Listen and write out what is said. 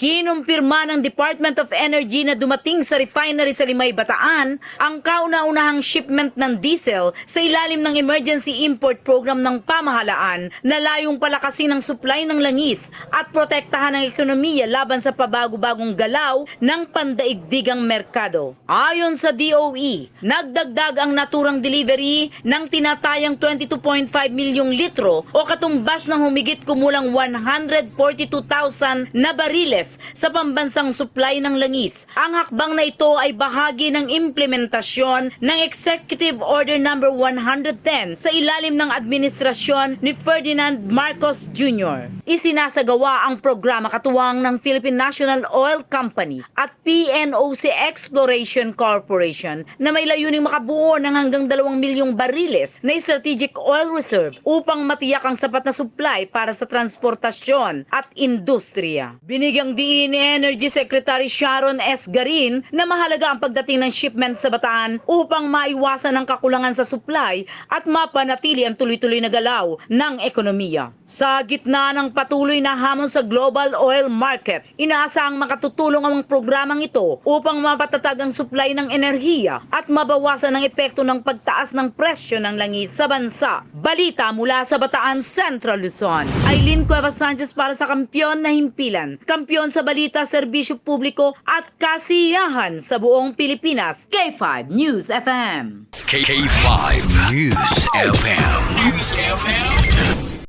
Kinumpirma ng Department of Energy na dumating sa refinery sa Limay, Bataan ang kauna-unahang shipment ng diesel sa ilalim ng Emergency Import Program ng pamahalaan na layong palakasin ang supply ng langis at protektahan ang ekonomiya laban sa pabago-bagong galaw ng pandaigdigang merkado. Ayon sa DOE, nagdagdag ang naturang delivery ng tinatayang 22.5 milyong litro o katumbas ng humigit kumulang 142,000 na bariles sa pambansang supply ng langis. Ang hakbang na ito ay bahagi ng implementasyon ng Executive Order No. 110 sa ilalim ng administrasyon ni Ferdinand Marcos Jr. Isinasagawa ang programa katuwang ng Philippine National Oil Company at PNOC Exploration Corporation na may layuning makabuo ng hanggang 2 milyong bariles na strategic oil reserve upang matiyak ang sapat na supply para sa transportasyon at industriya. Binigyang diin ni Energy Secretary Sharon S. Garin na mahalaga ang pagdating ng shipment sa Bataan upang maiwasan ang kakulangan sa supply at mapanatili ang tuloy-tuloy na galaw ng ekonomiya. Sa gitna ng patuloy na hamon sa global oil market, inaasahang makatutulong ang programang ito upang mapatatag ang supply ng enerhiya at mabawasan ang epekto ng pagtaas ng presyo ng langis sa bansa. Balita mula sa Bataan, Central Luzon. Aileen Cuevas Sanchez para sa Kampiyon na Himpilan. Kampiyon sa balita, serbisyo publiko at kasiyahan sa buong Pilipinas. K5 News FM. K5 News FM. News FM.